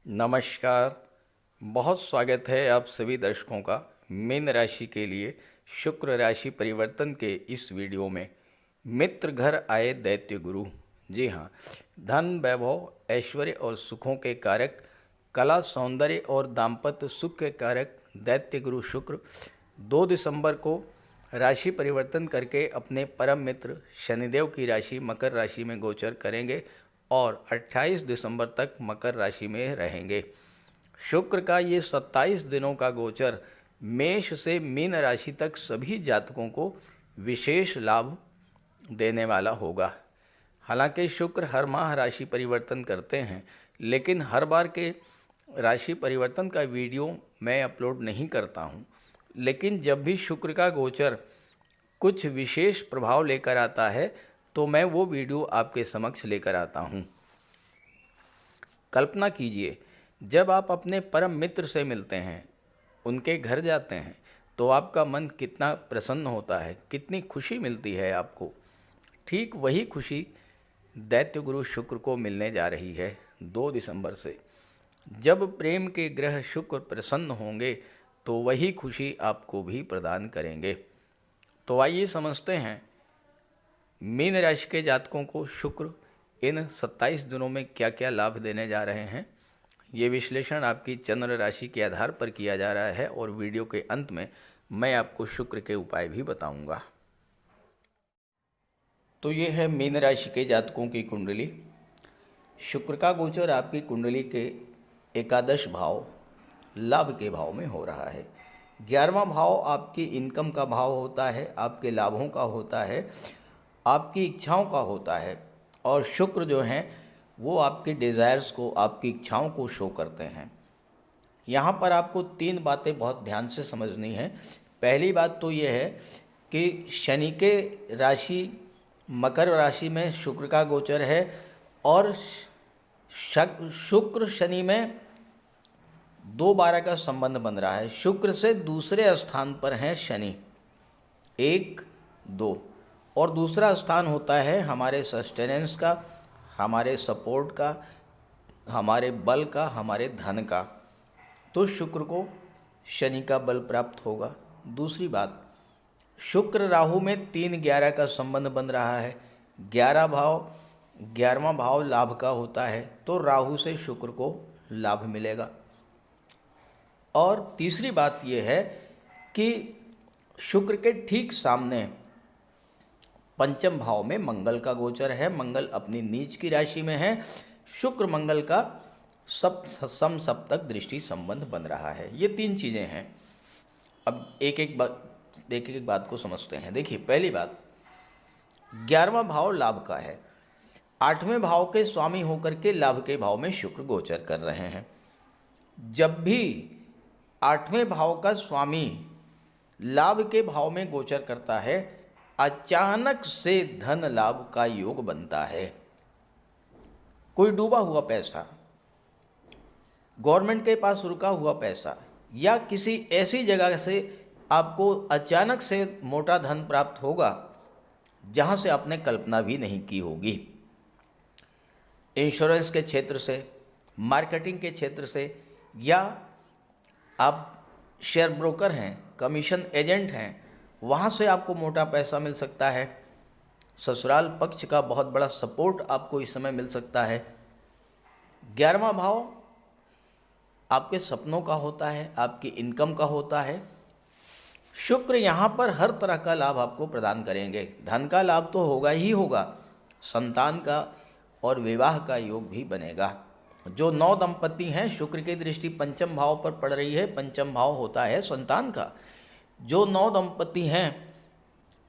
नमस्कार। बहुत स्वागत है आप सभी दर्शकों का मीन राशि के लिए शुक्र राशि परिवर्तन के इस वीडियो में। मित्र घर आए दैत्य गुरु। जी हाँ, धन वैभव ऐश्वर्य और सुखों के कारक, कला सौंदर्य और दाम्पत्य सुख के कारक दैत्य गुरु शुक्र 2 दिसंबर को राशि परिवर्तन करके अपने परम मित्र शनिदेव की राशि मकर राशि में गोचर करेंगे और 28 दिसंबर तक मकर राशि में रहेंगे। शुक्र का ये 27 दिनों का गोचर मेष से मीन राशि तक सभी जातकों को विशेष लाभ देने वाला होगा। हालांकि शुक्र हर माह राशि परिवर्तन करते हैं, लेकिन हर बार के राशि परिवर्तन का वीडियो मैं अपलोड नहीं करता हूं। लेकिन जब भी शुक्र का गोचर कुछ विशेष प्रभाव लेकर आता है तो मैं वो वीडियो आपके समक्ष लेकर आता हूँ। कल्पना कीजिए, जब आप अपने परम मित्र से मिलते हैं, उनके घर जाते हैं, तो आपका मन कितना प्रसन्न होता है, कितनी खुशी मिलती है आपको। ठीक वही खुशी दैत्य गुरु शुक्र को मिलने जा रही है 2 दिसंबर से। जब प्रेम के ग्रह शुक्र प्रसन्न होंगे तो वही खुशी आपको भी प्रदान करेंगे। तो आइए समझते हैं मीन राशि के जातकों को शुक्र इन 27 दिनों में क्या क्या लाभ देने जा रहे हैं। ये विश्लेषण आपकी चंद्र राशि के आधार पर किया जा रहा है और वीडियो के अंत में मैं आपको शुक्र के उपाय भी बताऊंगा। तो ये है मीन राशि के जातकों की कुंडली। शुक्र का गोचर आपकी कुंडली के एकादश भाव लाभ के भाव में हो रहा है। 11वां भाव आपकी इनकम का भाव होता है, आपके लाभों का होता है, आपकी इच्छाओं का होता है। और शुक्र जो हैं वो आपके डिज़ायर्स को, आपकी इच्छाओं को शो करते हैं। यहाँ पर आपको 3 बातें बहुत ध्यान से समझनी है। पहली बात तो ये है कि शनि के राशि मकर राशि में शुक्र का गोचर है और शुक्र शनि में 2-12 का संबंध बन रहा है। शुक्र से दूसरे स्थान पर हैं शनि 1, 2 और दूसरा स्थान होता है हमारे सस्टेनेंस का, हमारे सपोर्ट का, हमारे बल का, हमारे धन का। तो शुक्र को शनि का बल प्राप्त होगा। दूसरी बात, शुक्र राहु में 3-11 का संबंध बन रहा है। 11वां भाव लाभ का होता है, तो राहु से शुक्र को लाभ मिलेगा। और तीसरी बात यह है कि शुक्र के ठीक सामने पंचम भाव में मंगल का गोचर है। मंगल अपनी नीच की राशि में है। शुक्र मंगल का सप्तक दृष्टि संबंध बन रहा है। ये 3 चीज़ें हैं। अब एक एक बात को समझते हैं। देखिए, पहली बात, 11वां भाव लाभ का है। 8वें भाव के स्वामी होकर के लाभ के भाव में शुक्र गोचर कर रहे हैं। जब भी 8वें भाव का स्वामी लाभ के भाव में गोचर करता है, अचानक से धन लाभ का योग बनता है। कोई डूबा हुआ पैसा, गवर्नमेंट के पास रुका हुआ पैसा, या किसी ऐसी जगह से आपको अचानक से मोटा धन प्राप्त होगा जहां से आपने कल्पना भी नहीं की होगी। इंश्योरेंस के क्षेत्र से, मार्केटिंग के क्षेत्र से, या आप शेयर ब्रोकर हैं, कमीशन एजेंट हैं, वहाँ से आपको मोटा पैसा मिल सकता है। ससुराल पक्ष का बहुत बड़ा सपोर्ट आपको इस समय मिल सकता है। 11वां भाव आपके सपनों का होता है, आपकी इनकम का होता है। शुक्र यहाँ पर हर तरह का लाभ आपको प्रदान करेंगे। धन का लाभ तो होगा ही होगा, संतान का और विवाह का योग भी बनेगा। जो 9 दंपति हैं, शुक्र की दृष्टि पंचम भाव पर पड़ रही है। पंचम भाव होता है संतान का। जो 9 दंपति हैं,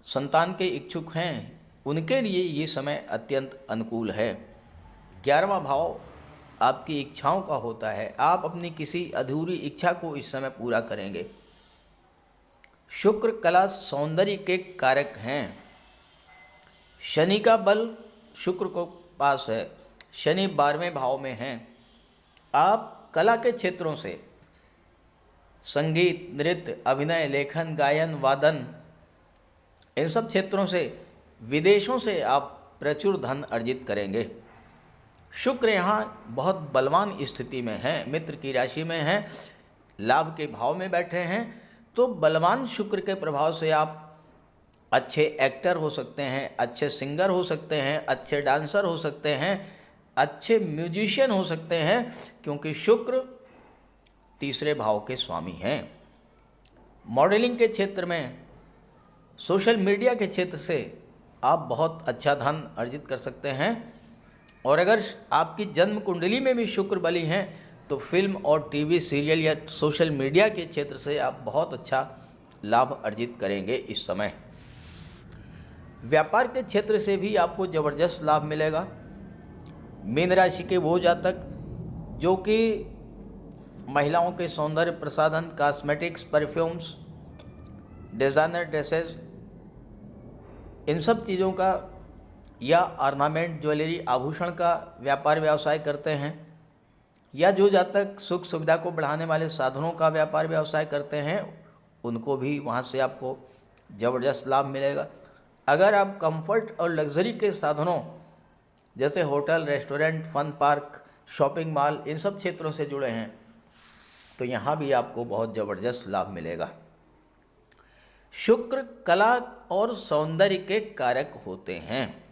संतान के इच्छुक हैं, उनके लिए ये समय अत्यंत अनुकूल है। 11वां भाव आपकी इच्छाओं का होता है। आप अपनी किसी अधूरी इच्छा को इस समय पूरा करेंगे। शुक्र कला सौंदर्य के कारक हैं। शनि का बल शुक्र को पास है। शनि 12वें भाव में हैं। आप कला के क्षेत्रों से, संगीत, नृत्य, अभिनय, लेखन, गायन, वादन, इन सब क्षेत्रों से, विदेशों से आप प्रचुर धन अर्जित करेंगे। शुक्र यहाँ बहुत बलवान स्थिति में है, मित्र की राशि में है, लाभ के भाव में बैठे हैं। तो बलवान शुक्र के प्रभाव से आप अच्छे एक्टर हो सकते हैं, अच्छे सिंगर हो सकते हैं, अच्छे डांसर हो सकते हैं, अच्छे म्यूजिशियन हो सकते हैं, क्योंकि शुक्र तीसरे भाव के स्वामी हैं। मॉडलिंग के क्षेत्र में, सोशल मीडिया के क्षेत्र से आप बहुत अच्छा धन अर्जित कर सकते हैं। और अगर आपकी जन्म कुंडली में भी शुक्र बली हैं तो फिल्म और टीवी सीरियल या सोशल मीडिया के क्षेत्र से आप बहुत अच्छा लाभ अर्जित करेंगे। इस समय व्यापार के क्षेत्र से भी आपको ज़बरदस्त लाभ मिलेगा। मीन राशि के वो जातक जो कि महिलाओं के सौंदर्य प्रसाधन, कॉस्मेटिक्स, परफ्यूम्स, डिज़ाइनर ड्रेसेस, इन सब चीज़ों का या ऑर्नामेंट, ज्वेलरी, आभूषण का व्यापार व्यवसाय करते हैं, या जो जातक सुख सुविधा को बढ़ाने वाले साधनों का व्यापार व्यवसाय करते हैं, उनको भी वहाँ से आपको ज़बरदस्त लाभ मिलेगा। अगर आप कंफर्ट और लग्जरी के साधनों जैसे hotel, restaurant, fun park, shopping mall, इन सब क्षेत्रों से जुड़े हैं तो यहाँ भी आपको बहुत ज़बरदस्त लाभ मिलेगा। शुक्र कला और सौंदर्य के कारक होते हैं।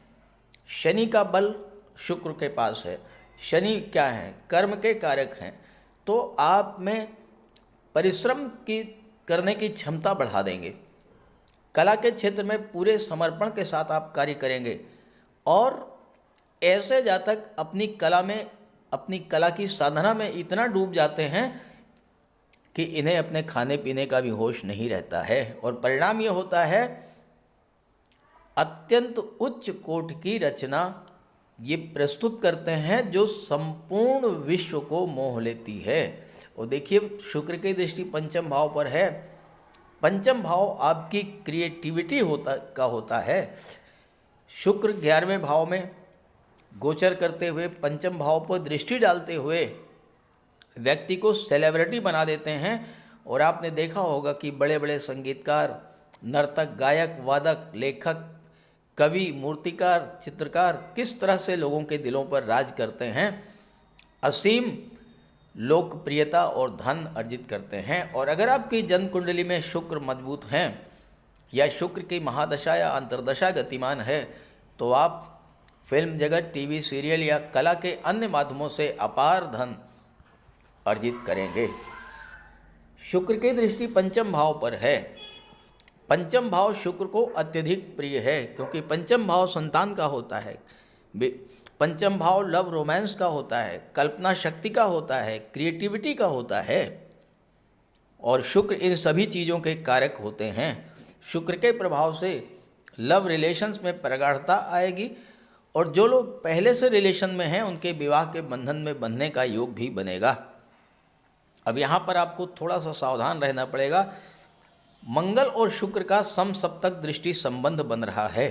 शनि का बल शुक्र के पास है। शनि क्या है? कर्म के कारक हैं। तो आप में परिश्रम की करने की क्षमता बढ़ा देंगे। कला के क्षेत्र में पूरे समर्पण के साथ आप कार्य करेंगे और ऐसे जातक अपनी कला की साधना में इतना डूब जाते हैं कि इन्हें अपने खाने पीने का भी होश नहीं रहता है, और परिणाम ये होता है अत्यंत उच्च कोटि की रचना ये प्रस्तुत करते हैं जो संपूर्ण विश्व को मोह लेती है। और देखिए, शुक्र की दृष्टि पंचम भाव पर है। पंचम भाव आपकी क्रिएटिविटी होता है। शुक्र 11वें भाव में गोचर करते हुए पंचम भाव पर दृष्टि डालते हुए व्यक्ति को सेलिब्रिटी बना देते हैं। और आपने देखा होगा कि बड़े बड़े संगीतकार, नर्तक, गायक, वादक, लेखक, कवि, मूर्तिकार, चित्रकार किस तरह से लोगों के दिलों पर राज करते हैं, असीम लोकप्रियता और धन अर्जित करते हैं। और अगर आपकी जन्म कुंडली में शुक्र मजबूत हैं या शुक्र की महादशा या अंतर्दशा गतिमान है तो आप फिल्म जगत, टीवी सीरियल या कला के अन्य माध्यमों से अपार धन अर्जित करेंगे। शुक्र की दृष्टि पंचम भाव पर है। पंचम भाव शुक्र को अत्यधिक प्रिय है क्योंकि पंचम भाव संतान का होता है, पंचम भाव लव रोमांस का होता है, कल्पना शक्ति का होता है, क्रिएटिविटी का होता है, और शुक्र इन सभी चीज़ों के कारक होते हैं। शुक्र के प्रभाव से लव रिलेशंस में प्रगाढ़ता आएगी और जो लोग पहले से रिलेशन में हैं उनके विवाह के बंधन में बंधने का योग भी बनेगा। अब यहाँ पर आपको थोड़ा सा सावधान रहना पड़ेगा। मंगल और शुक्र का समसप्तक दृष्टि संबंध बन रहा है,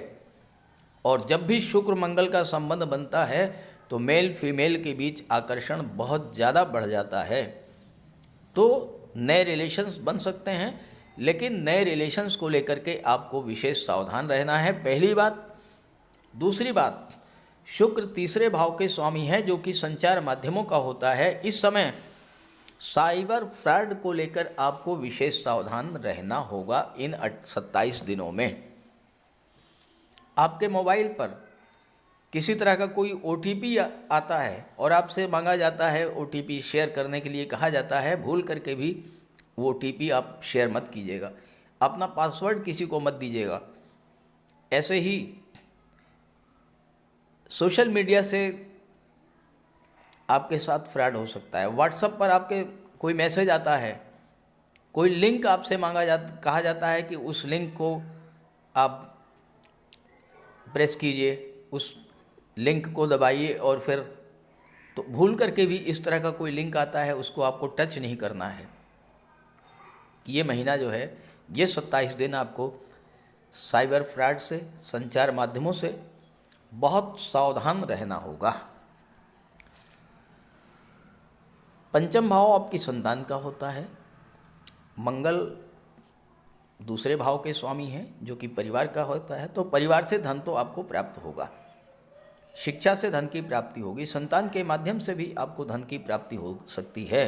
और जब भी शुक्र मंगल का संबंध बनता है तो मेल फीमेल के बीच आकर्षण बहुत ज़्यादा बढ़ जाता है। तो नए रिलेशंस बन सकते हैं, लेकिन नए रिलेशंस को लेकर के आपको विशेष सावधान रहना है, पहली बात। दूसरी बात, शुक्र तीसरे भाव के स्वामी है जो कि संचार माध्यमों का होता है। इस समय साइबर फ्रॉड को लेकर आपको विशेष सावधान रहना होगा। इन 27 दिनों में आपके मोबाइल पर किसी तरह का कोई OTP आता है और आपसे मांगा जाता है, OTP शेयर करने के लिए कहा जाता है, भूल करके भी वो OTP आप शेयर मत कीजिएगा। अपना पासवर्ड किसी को मत दीजिएगा। ऐसे ही सोशल मीडिया से आपके साथ फ्रॉड हो सकता है। व्हाट्सएप पर आपके कोई मैसेज आता है, कोई लिंक आपसे कहा जाता है कि उस लिंक को आप प्रेस कीजिए, उस लिंक को दबाइए, और फिर तो भूल करके भी इस तरह का कोई लिंक आता है उसको आपको टच नहीं करना है। ये महीना जो है, ये 27 दिन आपको साइबर फ्रॉड से, संचार माध्यमों से बहुत सावधान रहना होगा। पंचम भाव आपकी संतान का होता है। मंगल दूसरे भाव के स्वामी हैं जो कि परिवार का होता है, तो परिवार से धन तो आपको प्राप्त होगा। शिक्षा से धन की प्राप्ति होगी, संतान के माध्यम से भी आपको धन की प्राप्ति हो सकती है।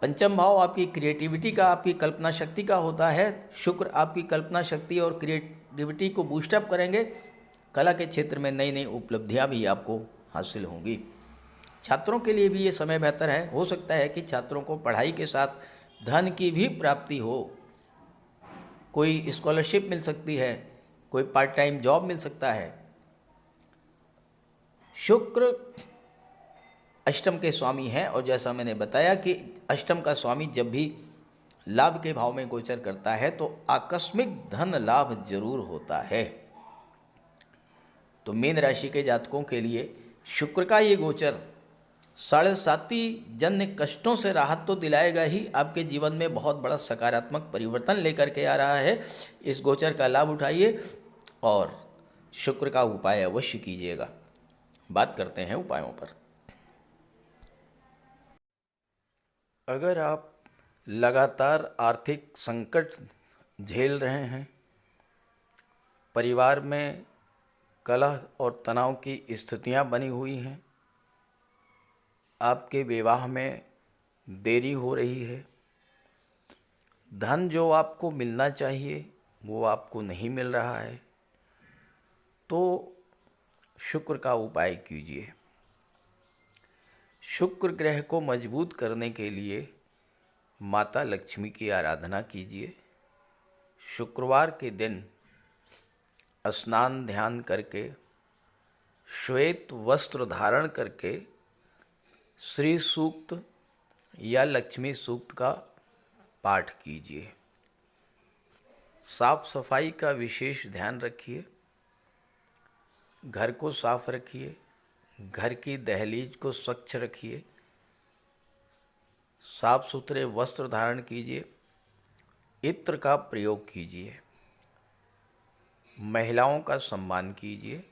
पंचम भाव आपकी क्रिएटिविटी का, आपकी कल्पना शक्ति का होता है। शुक्र आपकी कल्पना शक्ति और क्रिएटिविटी को बूस्टअप करेंगे। कला के क्षेत्र में नई नई उपलब्धियां भी आपको हासिल होंगी। छात्रों के लिए भी ये समय बेहतर है। हो सकता है कि छात्रों को पढ़ाई के साथ धन की भी प्राप्ति हो, कोई स्कॉलरशिप मिल सकती है, कोई पार्ट टाइम जॉब मिल सकता है। शुक्र अष्टम के स्वामी हैं और जैसा मैंने बताया कि अष्टम का स्वामी जब भी लाभ के भाव में गोचर करता है तो आकस्मिक धन लाभ जरूर होता है। तो मीन राशि के जातकों के लिए शुक्र का ये गोचर 7.5 जन्य कष्टों से राहत तो दिलाएगा ही, आपके जीवन में बहुत बड़ा सकारात्मक परिवर्तन लेकर के आ रहा है। इस गोचर का लाभ उठाइए और शुक्र का उपाय अवश्य कीजिएगा। बात करते हैं उपायों पर। अगर आप लगातार आर्थिक संकट झेल रहे हैं, परिवार में कलह और तनाव की स्थितियां बनी हुई हैं, आपके विवाह में देरी हो रही है, धन जो आपको मिलना चाहिए वो आपको नहीं मिल रहा है, तो शुक्र का उपाय कीजिए। शुक्र ग्रह को मजबूत करने के लिए माता लक्ष्मी की आराधना कीजिए। शुक्रवार के दिन स्नान ध्यान करके, श्वेत वस्त्र धारण करके श्री सूक्त या लक्ष्मी सूक्त का पाठ कीजिए। साफ सफाई का विशेष ध्यान रखिए, घर को साफ रखिए, घर की दहलीज को स्वच्छ रखिए, साफ सुथरे वस्त्र धारण कीजिए, इत्र का प्रयोग कीजिए, महिलाओं का सम्मान कीजिए,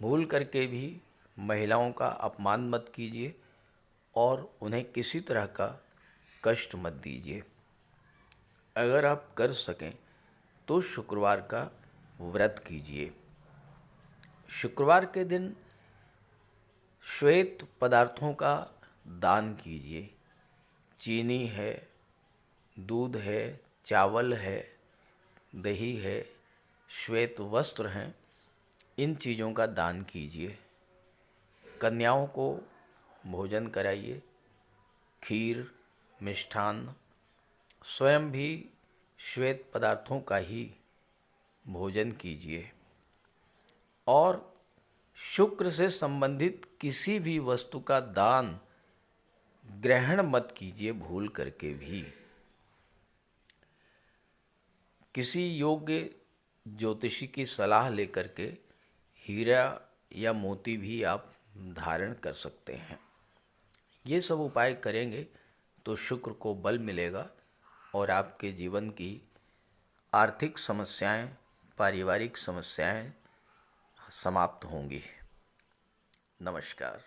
भूल करके भी महिलाओं का अपमान मत कीजिए और उन्हें किसी तरह का कष्ट मत दीजिए। अगर आप कर सकें तो शुक्रवार का व्रत कीजिए। शुक्रवार के दिन श्वेत पदार्थों का दान कीजिए। चीनी है, दूध है, चावल है, दही है, श्वेत वस्त्र हैं, इन चीज़ों का दान कीजिए। कन्याओं को भोजन कराइए, खीर, मिष्ठान, स्वयं भी श्वेत पदार्थों का ही भोजन कीजिए और शुक्र से संबंधित किसी भी वस्तु का दान ग्रहण मत कीजिए भूल करके भी। किसी योग्य ज्योतिषी की सलाह लेकर के हीरा या मोती भी आप धारण कर सकते हैं। ये सब उपाय करेंगे तो शुक्र को बल मिलेगा और आपके जीवन की आर्थिक समस्याएं, पारिवारिक समस्याएं समाप्त होंगी। नमस्कार।